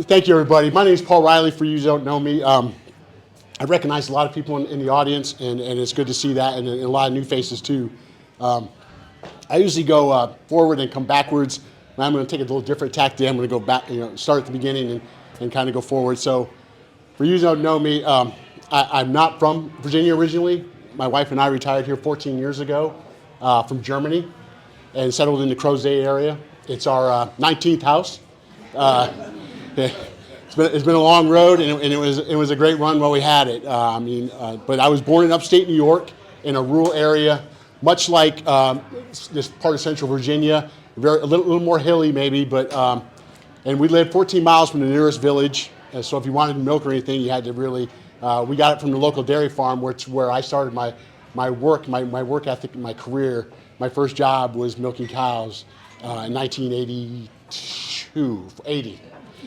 Thank you, everybody. My name is Paul Riley, for you who don't know me. I recognize a lot of people in the audience, and it's good to see that, and a lot of new faces, too. I usually go forward and come backwards. I'm going to take a little different tack today. I'm going to go back, start at the beginning and kind of go forward. So, for you who don't know me, I'm not from Virginia originally. My wife and I retired here 14 years ago from Germany and settled in the Crozet area. It's our 19th house. It's been a long road, and it was a great run while we had it. But I was born in upstate New York in a rural area, much like this part of Central Virginia, a little more hilly maybe, but and we lived 14 miles from the nearest village. So if you wanted milk or anything, you had to really. We got it from the local dairy farm, where I started my work ethic, my career. My first job was milking cows in 1982, 80.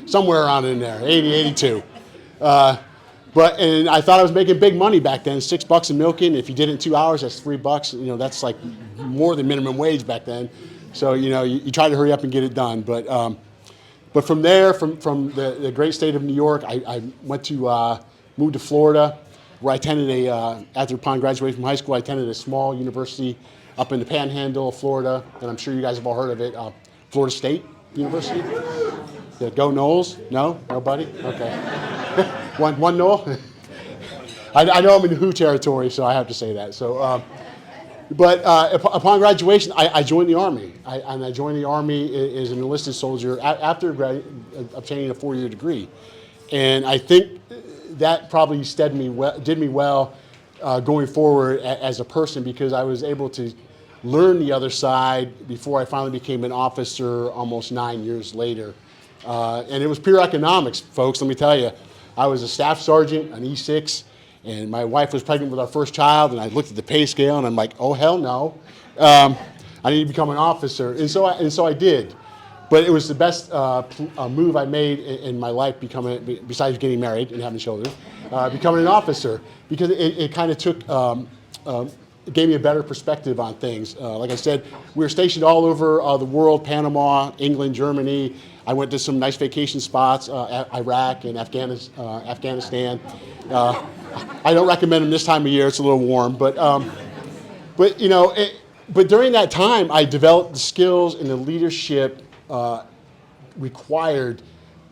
Somewhere around in there, 80, 82. And I thought I was making big money back then, $6 a milking. If you did it in 2 hours, that's $3. That's like more than minimum wage back then. So, you try to hurry up and get it done. But from there, from the great state of New York, I went to, moved to Florida, where I attended upon graduation from high school, I attended a small university up in the Panhandle of Florida, and I'm sure you guys have all heard of it, Florida State University. Yeah, go Noles? No? Nobody? Okay. one Noel? I know I'm in Who territory, so I have to say that. So, upon graduation, I joined the Army. I joined the Army as an enlisted soldier after obtaining a 4-year degree. And I think that probably did me well going forward as a person, because I was able to learn the other side before I finally became an officer almost 9 years later. And it was pure economics, folks, let me tell you. I was a staff sergeant, an E6, and my wife was pregnant with our first child, and I looked at the pay scale, and I'm like, oh, hell no. I need to become an officer. And so I did. But it was the best move I made in my life, besides getting married and having children, becoming an officer, because it kind of it gave me a better perspective on things. Like I said, we were stationed all over the world: Panama, England, Germany. I went to some nice vacation spots, Iraq and Afghanistan. I don't recommend them this time of year; it's a little warm. But during that time, I developed the skills and the leadership required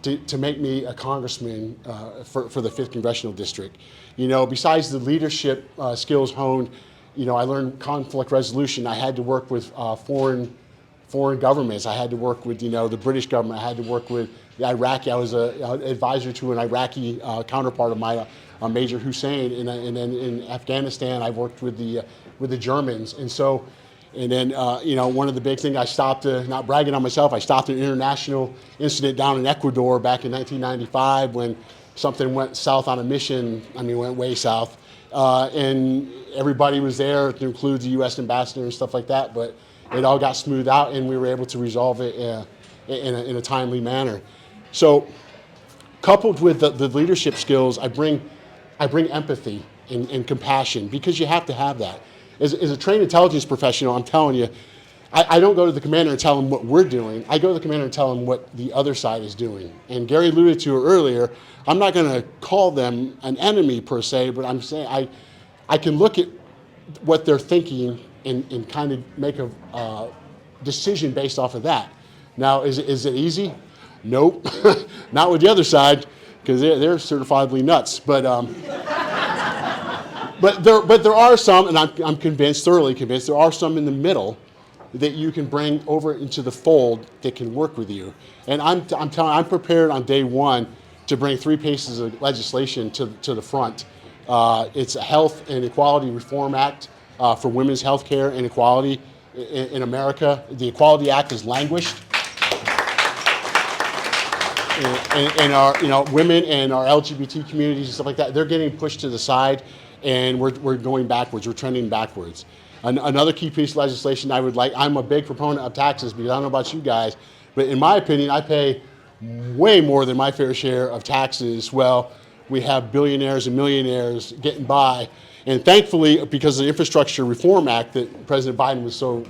to make me a congressman for the 5th Congressional District. Besides the leadership skills honed, I learned conflict resolution. I had to work with foreign governments. I had to work with, the British government. I had to work with the Iraqi. I was an advisor to an Iraqi counterpart of mine, Major Hussein. And then in Afghanistan, I worked with the Germans. And then, one of the big things, I stopped, not bragging on myself, I stopped an international incident down in Ecuador back in 1995 when something went south on a mission. Went way south. And everybody was there, to include the U.S. ambassador and stuff like that, but it all got smoothed out, and we were able to resolve it in a timely manner. So, coupled with the leadership skills, I bring empathy and compassion, because you have to have that. As a trained intelligence professional, I'm telling you, I don't go to the commander and tell him what we're doing. I go to the commander and tell him what the other side is doing. And Gary alluded to it earlier. I'm not going to call them an enemy per se, but I'm saying I can look at what they're thinking and kind of make a decision based off of that. Now, is it easy? Nope. Not with the other side, because they're certifiably nuts. But there are some, and I'm thoroughly convinced, there are some in the middle that you can bring over into the fold that can work with you. And I'm prepared on day one to bring 3 pieces of legislation to the front. It's a Health and Equality Reform Act for women's health care and equality in America. The Equality Act has languished. And our women and our LGBT communities and stuff like that, they're getting pushed to the side, and we're going backwards. We're trending backwards. Another key piece of legislation I'm a big proponent of taxes, because I don't know about you guys, but in my opinion, I pay way more than my fair share of taxes. Well, we have billionaires and millionaires getting by. And thankfully, because of the Infrastructure Reform Act that President Biden was so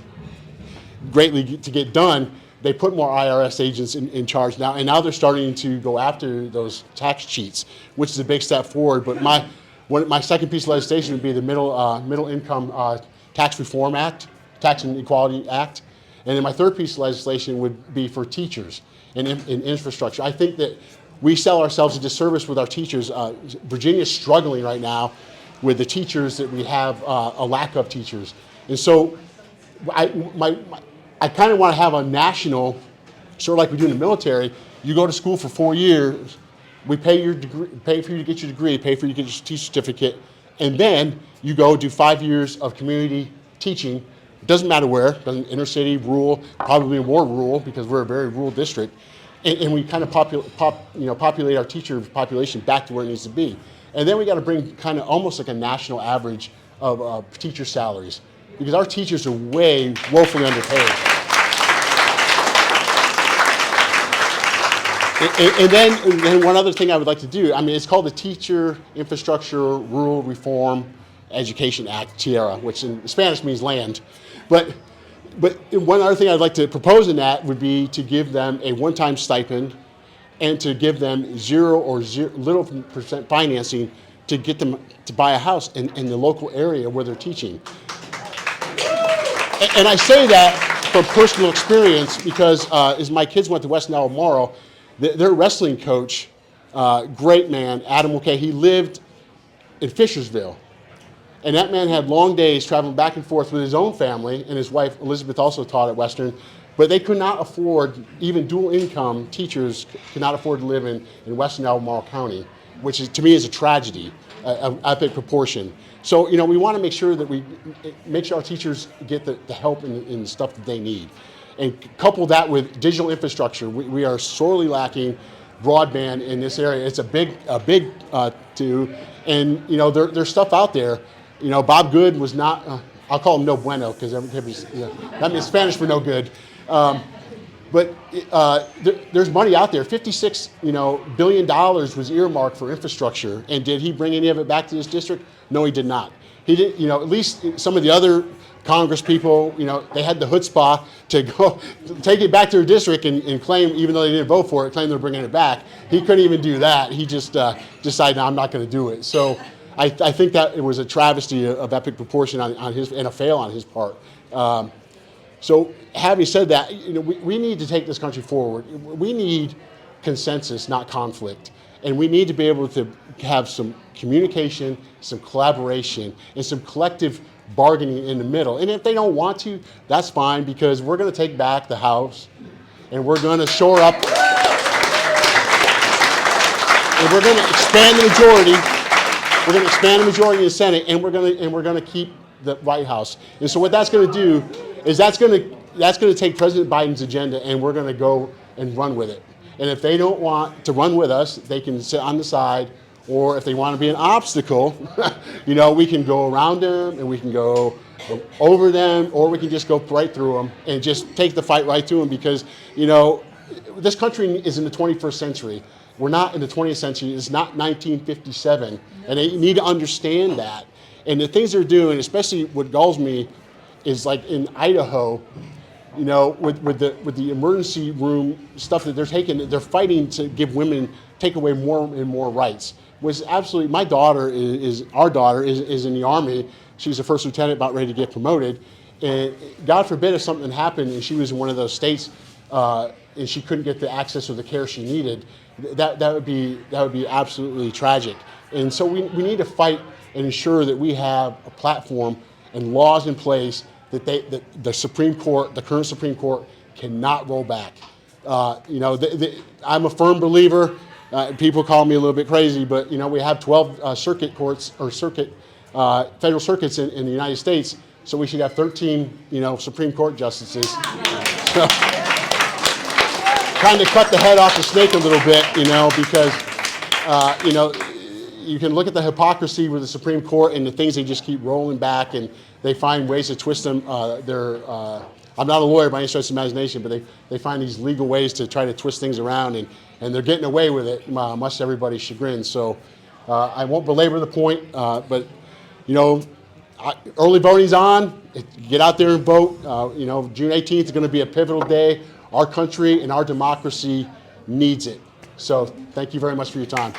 greatly to get done, they put more IRS agents in charge now, and now they're starting to go after those tax cheats, which is a big step forward. But my second piece of legislation would be the Middle Income Tax Reform Act, Tax and Equality Act. And then my third piece of legislation would be for teachers and in infrastructure. I think that we sell ourselves a disservice with our teachers. Virginia's struggling right now with the teachers that we have, a lack of teachers. And so I kind of want to have a national, sort of like we do in the military. You go to school for 4 years, we pay your degree, pay for you to get your degree, pay for you to get your teacher certificate, and then you go do 5 years of community teaching. It doesn't matter where, inner city, rural, probably more rural because we're a very rural district, and we kind of populate our teacher population back to where it needs to be. And then we got to bring kind of almost like a national average of teacher salaries, because our teachers are woefully underpaid. And then one other thing I would like to do, I mean, it's called the Teacher Infrastructure Rural Reform Education Act, TIERA, which in Spanish means land. But one other thing I'd like to propose in that would be to give them a one-time stipend and to give them little percent financing to get them to buy a house in the local area where they're teaching. And I say that from personal experience because as my kids went to Western Albemarle, their wrestling coach, great man, Adam McKay, he lived in Fishersville. And that man had long days traveling back and forth with his own family, and his wife Elizabeth also taught at Western, but they could not afford, even dual income teachers could not afford to live in Western Albemarle County, which is, to me, is a tragedy of epic proportion. So, you know, we want to make sure that we make sure our teachers get the help and the stuff that they need. And couple that with digital infrastructure. We are sorely lacking broadband in this area. It's a big do, and you know there's stuff out there. You know, Bob Good was not. I'll call him no bueno because that means Spanish for no good. But there's money out there. $56 billion was earmarked for infrastructure, and did he bring any of it back to this district? No, he did not. He did. You know, at least some of the other Congress people, you know, they had the chutzpah to go take it back to their district and claim, even though they didn't vote for it, claim they're bringing it back. He couldn't even do that. He just decided, no, I'm not going to do it. So I think that it was a travesty of epic proportion on his, and a fail on his part. So having said that, you know, we need to take this country forward. We need consensus, not conflict. And we need to be able to have some communication, some collaboration, and some collective bargaining in the middle. And if they don't want to, that's fine, because we're going to take back the House, and we're going to shore up, and we're going to expand the majority. We're going to expand the majority in the Senate, and we're going to keep the White House. And so what that's going to do is that's going to take President Biden's agenda, and we're going to go and run with it. And if they don't want to run with us, they can sit on the side. Or if they want to be an obstacle, you know, we can go around them and we can go over them, or we can just go right through them and just take the fight right to them, because, you know, this country is in the 21st century. We're not in the 20th century. It's not 1957. And they need to understand that. And the things they're doing, especially what galls me, is like in Idaho, you know, with the emergency room stuff that they're taking, they're fighting to give women, take away more and more rights. Was absolutely, our daughter is in the Army. She's a first lieutenant about ready to get promoted. And God forbid if something happened and she was in one of those states and she couldn't get the access or the care she needed, that would be absolutely tragic. And so we need to fight and ensure that we have a platform and laws in place that the Supreme Court, the current Supreme Court, cannot roll back. You know, I'm a firm believer. People call me a little bit crazy, but you know, we have 12 circuit courts or federal circuits in the United States, so we should have 13, you know, Supreme Court justices. So, kind of cut the head off the snake a little bit, you know, because you know, you can look at the hypocrisy with the Supreme Court and the things they just keep rolling back, and they find ways to twist them. I'm not a lawyer by any stretch of imagination, but they find these legal ways to try to twist things around, and they're getting away with it, much to everybody's chagrin. So I won't belabor the point, but you know, early voting's on. Get out there and vote. You know, June 18th is going to be a pivotal day. Our country and our democracy needs it. So thank you very much for your time.